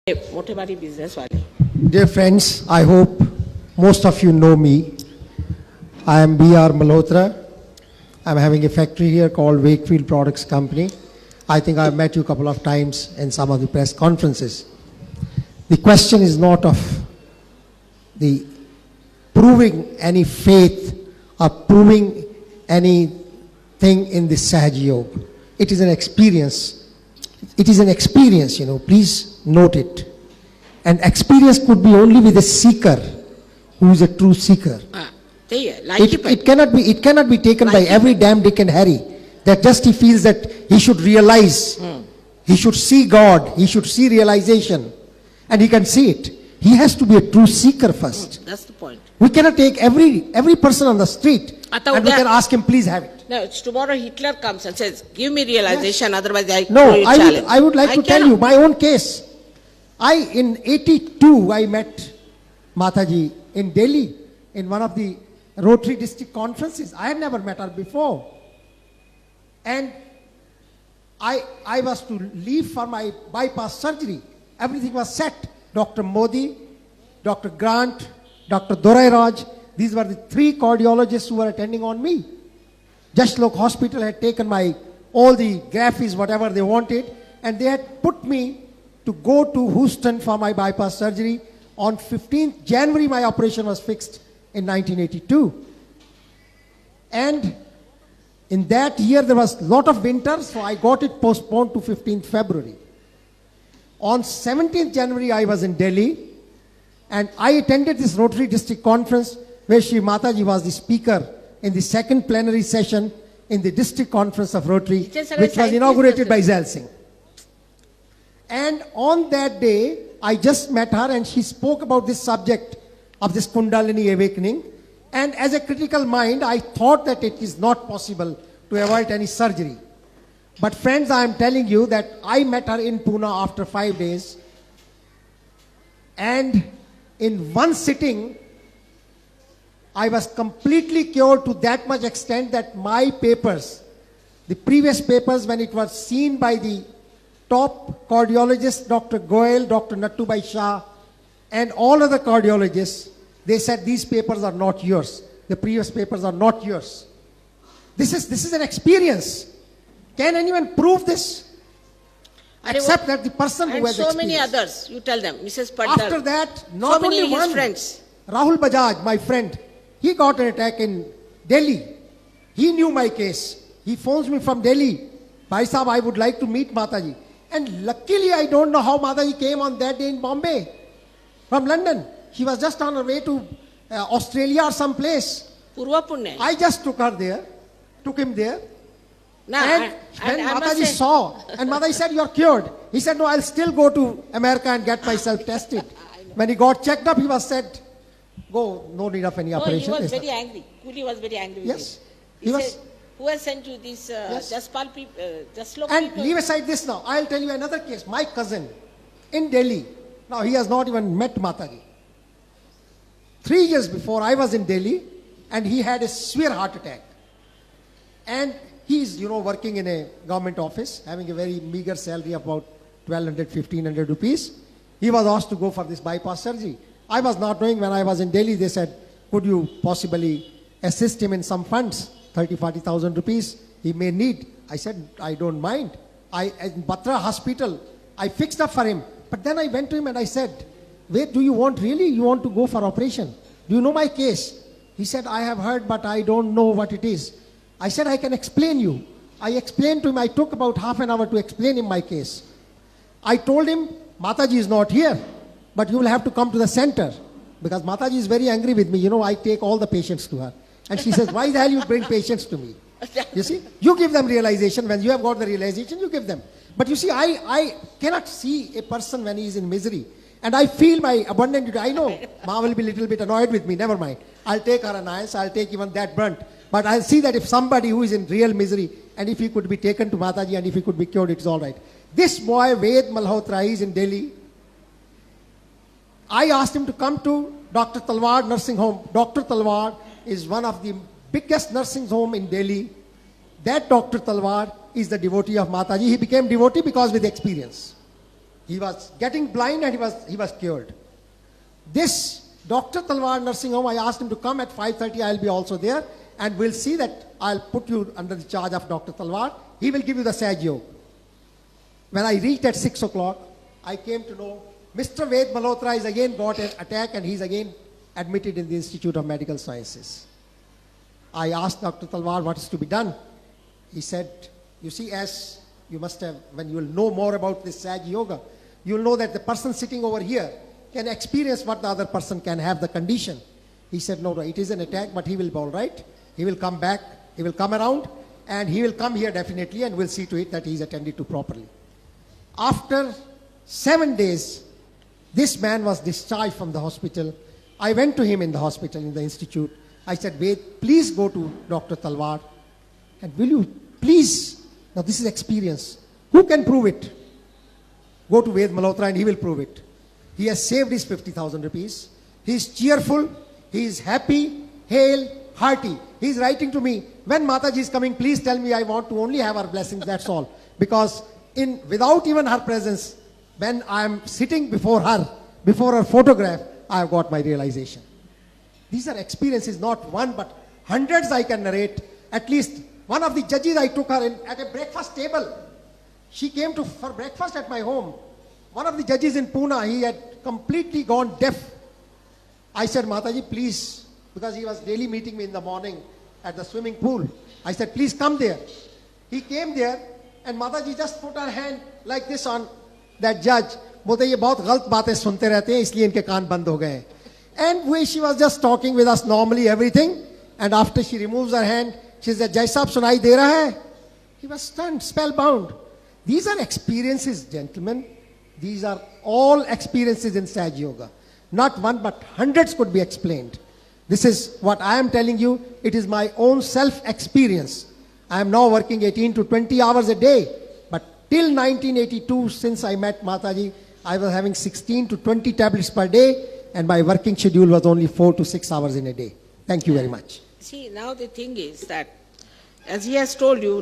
मोठेबारी business वाले. Dear friends, I hope most of you know me. I am B.R. Malhotra. I'm having a factory here called Wakefield Products Company. I think I've met you a couple of times in some of the press conferences. The question is not of the proving any faith or proving anything in this Sahaj Yoga. It is an experience. It is an experience, please note it. And experience could be only with a seeker who is a true seeker. It cannot be taken by every damn Dick and Harry that just he feels that he should realize, he should see God, he should see realization, and he can see it. He has to be a true seeker first. That's the point. We cannot take every person on the street and we can ask him, please have it. No, it's tomorrow Hitler comes and says, give me realization, otherwise I No, throw you challenge. I would like to tell you my own case. In 82, I met Mataji in Delhi in one of the Rotary district conferences. I had never met her before. And I was to leave for my bypass surgery. Everything was set. Dr. Modi, Dr. Grant, Dr. Dorai Raj, these were the three cardiologists who were attending on me. Jashlok Hospital had taken all the graphies, whatever they wanted, and they had put me to go to Houston for my bypass surgery. On 15th January, my operation was fixed in 1982. And in that year, there was a lot of winter, so I got it postponed to 15th February. On 17th January, I was in Delhi, and I attended this Rotary District Conference where Shri Mataji was the speaker in the second plenary session in the District Conference of Rotary, which was inaugurated by Zail Singh. And on that day, I just met her and she spoke about this subject of this Kundalini awakening. And as a critical mind, I thought that it is not possible to avoid any surgery. But friends, I am telling you that I met her in Pune after 5 days. And in one sitting, I was completely cured to that much extent that my papers, the previous papers when it was seen by the top cardiologists, Dr. Goel, Dr. Nattubai Shah, and all other cardiologists, they said these papers are not yours. The previous papers are not yours. This is an experience. Can anyone prove this? Except that the person who has so many others, you tell them, Mrs. Patel. After that, not only one, friends. Rahul Bajaj, my friend, he got an attack in Delhi. He knew my case. He phones me from Delhi. Bhai Sahab, I would like to meet Mataji. And luckily, I don't know how Mataji came on that day in Bombay from London. She was just on her way to Australia or some place. Purva Punya. I just took him there. No, And when Mataji saw, and Mataji said, you're cured. He said, no, I'll still go to America and get myself tested. When he got checked up, he was said, go, no need of any operation. He was very angry. Kuli was very angry with Yes. him. He said, who has sent you these Jaspal people, Jaslok And people? leave aside this now. I'll tell you another case. My cousin in Delhi. Now, he has not even met Mataji. 3 years before, I was in Delhi, and he had a severe heart attack. And he's, working in a government office, having a very meager salary of about 1,200, 1,500 rupees. He was asked to go for this bypass surgery. I was not knowing when I was in Delhi, they said, could you possibly assist him in some funds, 30, 40,000 rupees he may need. I said, I don't mind. In Batra Hospital, I fixed up for him. But then I went to him and I said, wait, do you want really? You want to go for operation? Do you know my case? He said, I have heard, but I don't know what it is. I said, I can explain you. I explained to him, I took about half an hour to explain him my case. I told him, Mataji is not here, but you will have to come to the center. Because Mataji is very angry with me. I take all the patients to her. And she says, why the hell you bring patients to me? You see, you give them realization. When you have got the realization, you give them. But you see, I cannot see a person when he is in misery. And I feel my abundant duty. I know Ma will be a little bit annoyed with me. Never mind. I'll take her annoyance. I'll take even that brunt. But I'll see that if somebody who is in real misery, and if he could be taken to Mataji and if he could be cured, it's all right. This boy, Ved Malhotra, is in Delhi. I asked him to come to Dr. Talwar Nursing Home. Dr. Talwar is one of the biggest nursing home in Delhi. That Dr. Talwar is the devotee of Mataji. He became devotee because with experience. He was getting blind and he was cured. This Dr. Talwar nursing home, I asked him to come at 5:30. I'll be also there, and we'll see that I'll put you under the charge of Dr. Talwar. He will give you the Saj Yoga. When I reached at 6 o'clock, I came to know Mr. Ved Malhotra is again got an attack and he's again admitted in the Institute of Medical Sciences. I asked Dr. Talwar what is to be done. He said, you see, as you must have, when you will know more about this Saj Yoga, you will know that the person sitting over here can experience what the other person can have the condition. He said, no, it is an attack, but he will be all right. He will come back, he will come around, and he will come here definitely, and we'll see to it that he is attended to properly. After 7 days, this man was discharged from the hospital. I went to him in the hospital, in the institute. I said, Ved, please go to Dr. Talwar, and will you please, now this is experience. Who can prove it? Go to Ved Malhotra and he will prove it. He has saved his 50,000 rupees. He is cheerful. He is happy, hale, hearty. He is writing to me, when Mataji is coming, please tell me I want to only have her blessings, that's all. Because without even her presence, when I am sitting before her photograph, I have got my realization. These are experiences, not one, but hundreds I can narrate. At least one of the judges, I took her in at a breakfast table. She came for breakfast at my home. One of the judges in Pune, he had completely gone deaf. I said, Mataji, please, because he was daily meeting me in the morning at the swimming pool. I said, please come there. He came there, and Mataji just put her hand like this on that judge. बोलते ये बहुत गलत बातें सुनते रहते हैं, इसलिए इनके कान बंद हो गए. And she was just talking with us normally, everything. And after she removes her hand, she said, Jai Saab सुनाई दे रहा है? He was stunned, spellbound. These are experiences, gentlemen. These are all experiences in Saj Yoga. Not one, but hundreds could be explained. This is what I am telling you. It is my own self-experience. I am now working 18 to 20 hours a day. But till 1982, since I met Mataji, I was having 16 to 20 tablets per day. And my working schedule was only 4 to 6 hours in a day. Thank you very much. See, now the thing is that, as he has told you,